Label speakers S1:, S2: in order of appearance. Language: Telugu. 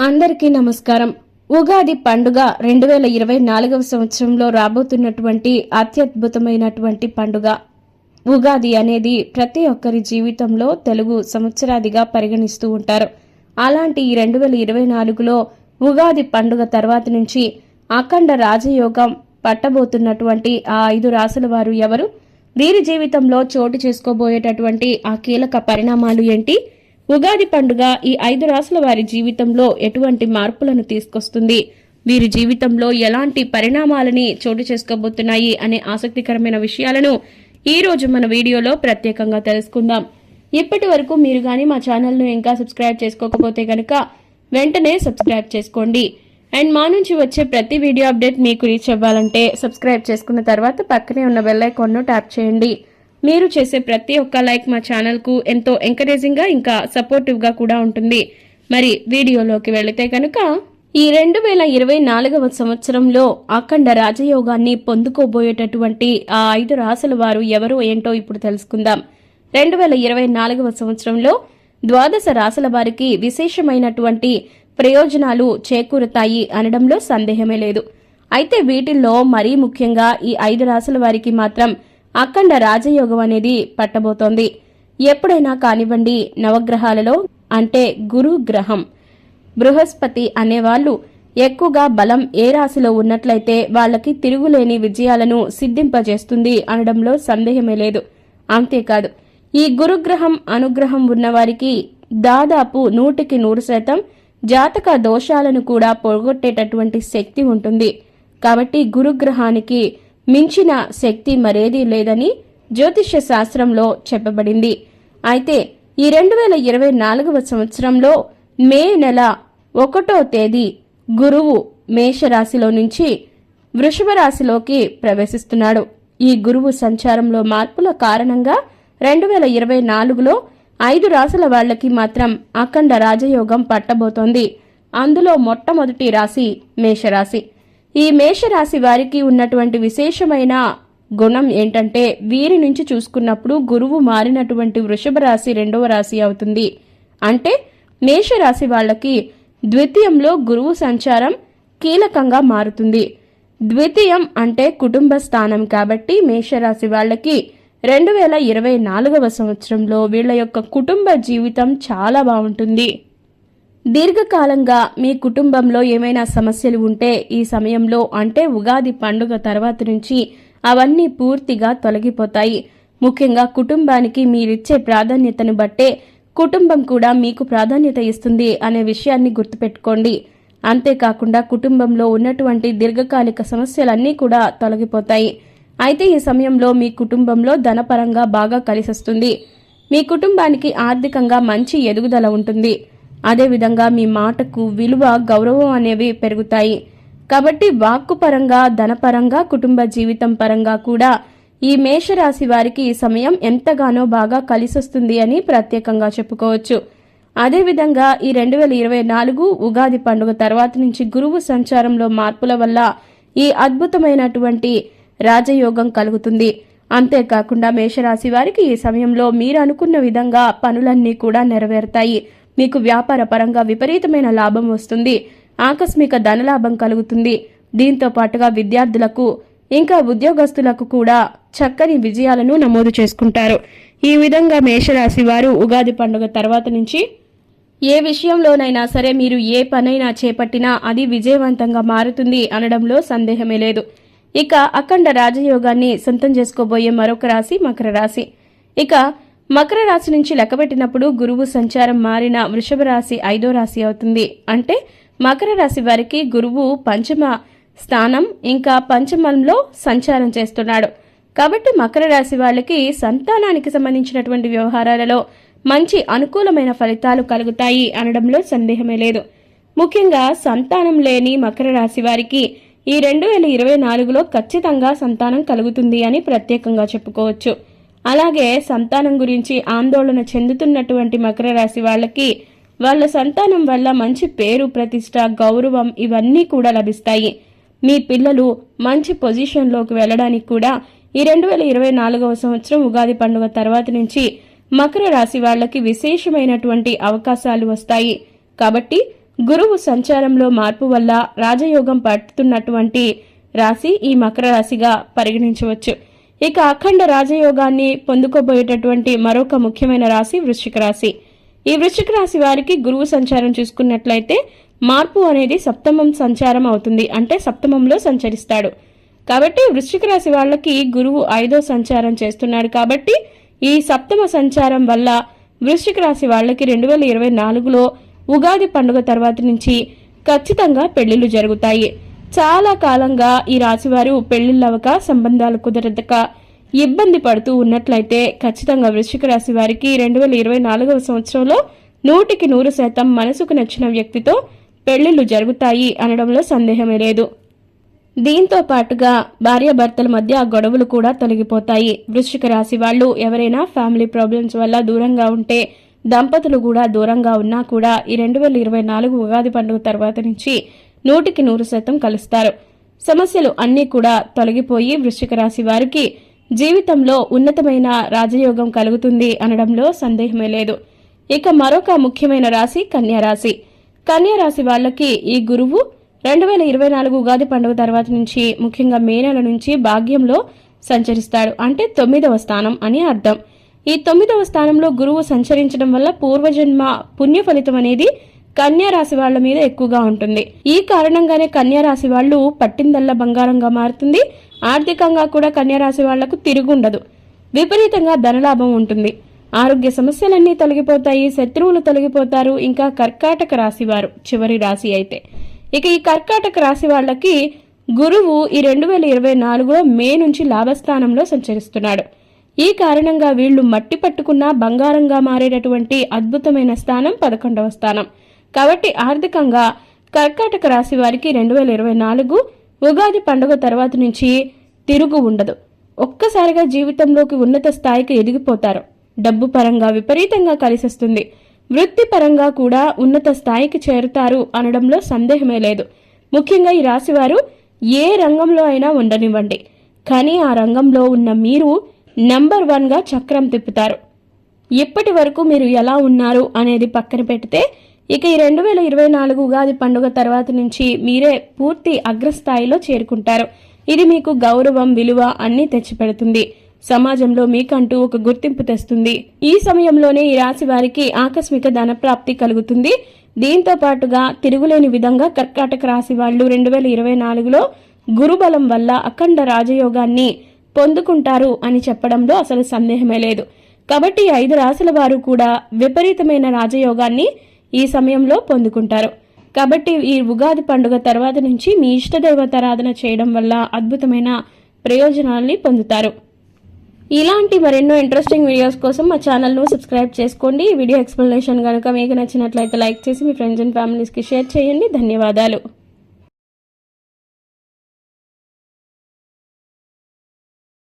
S1: అందరికీ నమస్కారం. ఉగాది పండుగ 2024వ సంవత్సరంలో రాబోతున్నటువంటి అత్యద్భుతమైనటువంటి పండుగ. ఉగాది అనేది ప్రతి ఒక్కరి జీవితంలో తెలుగు సంవత్సరాదిగా పరిగణిస్తూ ఉంటారు. అలాంటి ఈ 2024లో ఉగాది పండుగ తర్వాత నుంచి అఖండ రాజయోగం పట్టబోతున్నటువంటి ఆ 5 రాశుల వారు ఎవరు? వీరి జీవితంలో చోటు చేసుకోబోయేటటువంటి ఆ కీలక పరిణామాలు ఏంటి? ఉగాది పండుగ ఈ 5 రాశుల వారి జీవితంలో ఎటువంటి మార్పులను తీసుకొస్తుంది? వీరి జీవితంలో ఎలాంటి పరిణామాలని చోటు చేసుకోబోతున్నాయి అనే ఆసక్తికరమైన విషయాలను ఈ రోజు మన వీడియోలో ప్రత్యేకంగా తెలుసుకుందాం. ఇప్పటి వరకు మీరు గాని మా ఛానల్ను ఇంకా సబ్స్క్రైబ్ చేసుకోకపోతే గనక వెంటనే సబ్స్క్రైబ్ చేసుకోండి. అండ్ మా నుంచి వచ్చే ప్రతి వీడియో అప్డేట్ మీకు రీచ్ అవ్వాలంటే సబ్స్క్రైబ్ చేసుకున్న తర్వాత పక్కనే ఉన్న బెల్ ఐకాన్ను ట్యాప్ చేయండి. మీరు చేసే ప్రతి ఒక్క లైక్ మా ఛానల్కు ఎంతో ఎంకరేజింగ్గా ఇంకా సపోర్టివ్గా కూడా ఉంటుంది. మరి వీడియోలోకి వెళితే కనుక ఈ 2024వ సంవత్సరంలో అఖండ రాజయోగాన్ని పొందుకోబోయేటటువంటి ఆ 5 రాశుల వారు ఎవరు ఏంటో ఇప్పుడు తెలుసుకుందాం. 2024వ సంవత్సరంలో ద్వాదశ రాశుల వారికి విశేషమైనటువంటి ప్రయోజనాలు చేకూరుతాయి అనడంలో సందేహమే లేదు. అయితే వీటిల్లో మరీ ముఖ్యంగా ఈ 5 రాశుల వారికి మాత్రం అఖండ రాజయోగం అనేది పట్టబోతోంది. ఎప్పుడైనా కానివ్వండి, నవగ్రహాలలో అంటే గురు గ్రహం బృహస్పతి అనేవాళ్లు ఎక్కువగా బలం ఏ రాశిలో ఉన్నట్లయితే వాళ్ళకి తిరుగులేని విజయాలను సిద్ధింపజేస్తుంది అనడంలో సందేహమే లేదు. అంతేకాదు, ఈ గురుగ్రహం అనుగ్రహం ఉన్నవారికి దాదాపు 100% జాతక దోషాలను కూడా పోగొట్టేటటువంటి శక్తి ఉంటుంది. కాబట్టి గురుగ్రహానికి మించిన శక్తి మరేదీ లేదని జ్యోతిష్య శాస్త్రంలో చెప్పబడింది. అయితే ఈ 2024వ సంవత్సరంలో మే నెల 1వ తేదీ గురువు మేషరాశిలో నుంచి వృషభ రాశిలోకి ప్రవేశిస్తున్నాడు. ఈ గురువు సంచారంలో మార్పుల కారణంగా 2024లో 5 రాశుల వాళ్లకి మాత్రం అఖండ రాజయోగం పట్టబోతోంది. అందులో మొట్టమొదటి రాశి మేషరాశి. ఈ మేషరాశి వారికి ఉన్నటువంటి విశేషమైన గుణం ఏంటంటే, వీరి నుంచి చూసుకున్నప్పుడు గురువు మారినటువంటి వృషభ రాశి 2వ రాశి అవుతుంది. అంటే మేషరాశి వాళ్ళకి ద్వితీయంలో గురువు సంచారం కీలకంగా మారుతుంది. ద్వితీయం అంటే కుటుంబ స్థానం కాబట్టి మేషరాశి వాళ్ళకి 2024వ సంవత్సరంలో వీళ్ల యొక్క కుటుంబ జీవితం చాలా బాగుంటుంది. దీర్ఘకాలంగా మీ కుటుంబంలో ఏమైనా సమస్యలు ఉంటే ఈ సమయంలో అంటే ఉగాది పండుగ తర్వాత నుంచి అవన్నీ పూర్తిగా తొలగిపోతాయి. ముఖ్యంగా కుటుంబానికి మీరిచ్చే ప్రాధాన్యతను బట్టే కుటుంబం కూడా మీకు ప్రాధాన్యత ఇస్తుంది అనే విషయాన్ని గుర్తుపెట్టుకోండి. అంతేకాకుండా కుటుంబంలో ఉన్నటువంటి దీర్ఘకాలిక సమస్యలన్నీ కూడా తొలగిపోతాయి. అయితే ఈ సమయంలో మీ కుటుంబంలో ధనపరంగా బాగా కలిసొస్తుంది. మీ కుటుంబానికి ఆర్థికంగా మంచి ఎదుగుదల ఉంటుంది. అదేవిధంగా మీ మాటకు విలువ, గౌరవం అనేవి పెరుగుతాయి. కాబట్టి వాక్కు పరంగా, ధనపరంగా, కుటుంబ జీవితం పరంగా కూడా ఈ మేషరాశి వారికి ఈ సమయం ఎంతగానో బాగా కలిసొస్తుంది అని ప్రత్యేకంగా చెప్పుకోవచ్చు. అదేవిధంగా ఈ 2024 ఉగాది పండుగ తర్వాత నుంచి గురువు సంచారంలో మార్పుల వల్ల ఈ అద్భుతమైనటువంటి రాజయోగం కలుగుతుంది. అంతేకాకుండా మేషరాశి వారికి ఈ సమయంలో మీరు అనుకున్న విధంగా పనులన్నీ కూడా నెరవేరుతాయి. మీకు వ్యాపార పరంగా విపరీతమైన లాభం వస్తుంది. ఆకస్మిక ధనలాభం కలుగుతుంది. దీంతో పాటుగా విద్యార్థులకు ఇంకా ఉద్యోగస్తులకు కూడా చక్కని విజయాలను నమోదు చేసుకుంటారు. ఈ విధంగా మేషరాశి వారు ఉగాది పండుగ తర్వాత నుంచి ఏ విషయంలోనైనా సరే మీరు ఏ పనైనా చేపట్టినా అది విజయవంతంగా మారుతుంది అనడంలో సందేహమే లేదు. ఇక అఖండ రాజయోగాన్ని సొంతం చేసుకోబోయే మరొక రాశి మకర రాశి. ఇక మకర రాశి నుంచి లెక్కబెట్టినప్పుడు గురువు సంచారం మారిన వృషభ రాశి 5వ రాశి అవుతుంది. అంటే మకర రాశి వారికి గురువు పంచమ స్థానం ఇంకా పంచమంలో సంచారం చేస్తున్నాడు. కాబట్టి మకర రాశి వాళ్ళకి సంతానానికి సంబంధించినటువంటి వ్యవహారాలలో మంచి అనుకూలమైన ఫలితాలు కలుగుతాయి అనడంలో సందేహమే లేదు. ముఖ్యంగా సంతానం లేని మకర రాశి వారికి ఈ 2024లో ఖచ్చితంగా సంతానం కలుగుతుంది అని ప్రత్యేకంగా చెప్పుకోవచ్చు. అలాగే సంతానం గురించి ఆందోళన చెందుతున్నటువంటి మకర రాశి వాళ్ళకి వాళ్ళ సంతానం వల్ల మంచి పేరు, ప్రతిష్ట, గౌరవం ఇవన్నీ కూడా లభిస్తాయి. మీ పిల్లలు మంచి పొజిషన్లోకి వెళ్ళడానికి కూడా ఈ 2024వ సంవత్సరం ఉగాది పండుగ తర్వాత నుంచి మకర రాశి వాళ్ళకి విశేషమైనటువంటి అవకాశాలు వస్తాయి. కాబట్టి గురువు సంచారంలో మార్పు వల్ల రాజయోగం పడుతున్నటువంటి రాశి ఈ మకర రాశిగా పరిగణించవచ్చు. ఇక అఖండ రాజయోగాన్ని పొందుకోబోయేటటువంటి మరొక ముఖ్యమైన రాశి వృశ్చిక రాశి. ఈ వృశ్చిక రాశి వారికి గురువు సంచారం చూసుకున్నట్లయితే మార్పు అనేది సప్తమం సంచారం అవుతుంది, అంటే సప్తమంలో సంచరిస్తాడు. కాబట్టి వృశ్చిక రాశి వాళ్ళకి గురువు 5వ సంచారం చేస్తున్నాడు. కాబట్టి ఈ సప్తమ సంచారం వల్ల వృశ్చిక రాశి వాళ్ళకి 2024లో ఉగాది పండుగ తర్వాత నుంచి ఖచ్చితంగా పెళ్లిళ్లు జరుగుతాయి. చాలా కాలంగా ఈ రాశివారు పెళ్లిళ్ళవక, సంబంధాలు కుదరదక ఇబ్బంది పడుతూ ఉన్నట్లయితే ఖచ్చితంగా వృశ్చిక రాశి వారికి 2024వ సంవత్సరంలో 100% మనసుకు నచ్చిన వ్యక్తితో పెళ్లిళ్లు జరుగుతాయి అనడంలో సందేహమే లేదు. దీంతో పాటుగా భార్యాభర్తల మధ్య గొడవలు కూడా తొలగిపోతాయి. వృశ్చిక రాశి వాళ్ళు ఎవరైనా ఫ్యామిలీ ప్రాబ్లమ్స్ వల్ల దూరంగా ఉంటే, దంపతులు కూడా దూరంగా ఉన్నా కూడా ఈ 2024 ఉగాది పండుగ తర్వాత నుంచి 100% కలుస్తారు. సమస్యలు అన్నీ కూడా తొలగిపోయి వృశ్చిక రాశి వారికి జీవితంలో ఉన్నతమైన రాజయోగం కలుగుతుంది అనడంలో సందేహమే లేదు. ఇక మరొక ముఖ్యమైన రాశి కన్యా రాశి. కన్యా రాశి వాళ్ళకి ఈ గురువు 2024 ఉగాది పండుగ తర్వాత నుంచి, ముఖ్యంగా మే నెల నుంచి భాగ్యంలో సంచరిస్తాడు. అంటే 9వ స్థానం అని అర్థం. ఈ 9వ స్థానంలో గురువు సంచరించడం వల్ల పూర్వజన్మ పుణ్య ఫలితం అనేది కన్యా రాశి వాళ్ల మీద ఎక్కువగా ఉంటుంది. ఈ కారణంగానే కన్యా రాశి వాళ్ళు పట్టిందల్లా బంగారంగా మారుతుంది. ఆర్థికంగా కూడా కన్యా రాశి వాళ్లకు తిరుగుండదు. విపరీతంగా ధనలాభం ఉంటుంది. ఆరోగ్య సమస్యలన్నీ తొలగిపోతాయి, శత్రువులు తొలగిపోతారు. ఇంకా కర్కాటక రాశి వారు చివరి రాశి అయితే, ఇక ఈ కర్కాటక రాశి వాళ్ళకి గురువు ఈ 2024లో మే నుంచి లాభస్థానంలో సంచరిస్తున్నాడు. ఈ కారణంగా వీళ్లు మట్టి పట్టుకున్న బంగారంగా మారేటటువంటి అద్భుతమైన స్థానం 11వ స్థానం. కాబట్టి ఆర్థికంగా కర్కాటక రాశి వారికి 2024 ఉగాది పండుగ తర్వాత నుంచి తిరుగు ఉండదు. ఒక్కసారిగా జీవితంలోకి ఉన్నత స్థాయికి ఎదిగిపోతారు. డబ్బు పరంగా విపరీతంగా కలిసొస్తుంది. వృత్తిపరంగా కూడా ఉన్నత స్థాయికి చేరుతారు అనడంలో సందేహమే లేదు. ముఖ్యంగా ఈ రాశివారు ఏ రంగంలో అయినా ఉండనివ్వండి, కానీ ఆ రంగంలో ఉన్న మీరు నంబర్ 1గా చక్రం తిప్పుతారు. ఇప్పటి వరకు మీరు ఎలా ఉన్నారు అనేది పక్కన పెడితే, ఇక ఈ 2024 ఉగాది పండుగ తర్వాత నుంచి మీరే పూర్తి అగ్రస్థాయిలో చేరుకుంటారు. ఇది మీకు గౌరవం, విలువ అన్నీ తెచ్చిపెడుతుంది. సమాజంలో మీకంటూ ఒక గుర్తింపు తెస్తుంది. ఈ సమయంలోనే ఈ రాశి వారికి ఆకస్మిక ధనప్రాప్తి కలుగుతుంది. దీంతో పాటుగా తిరుగులేని విధంగా కర్కాటక రాశి వాళ్ళు 2024లో గురుబలం వల్ల అఖండ రాజయోగాన్ని పొందుకుంటారు అని చెప్పడంలో అసలు సందేహమే లేదు. కాబట్టి 5 రాశుల వారు కూడా విపరీతమైన రాజయోగాన్ని ఈ సమయంలో పొందుకుంటారు. కాబట్టి ఈ ఉగాది పండుగ తర్వాత నుంచి మీ ఇష్టదైవతారాధన చేయడం వల్ల అద్భుతమైన ప్రయోజనాల్ని పొందుతారు. ఇలాంటి మరెన్నో ఇంట్రెస్టింగ్ వీడియోస్ కోసం మా ఛానల్ను సబ్స్క్రైబ్ చేసుకోండి. ఈ వీడియో ఎక్స్ప్లెనేషన్ కనుక మీకు నచ్చినట్లయితే లైక్ చేసి మీ ఫ్రెండ్స్ అండ్ ఫ్యామిలీస్కి షేర్ చేయండి. ధన్యవాదాలు.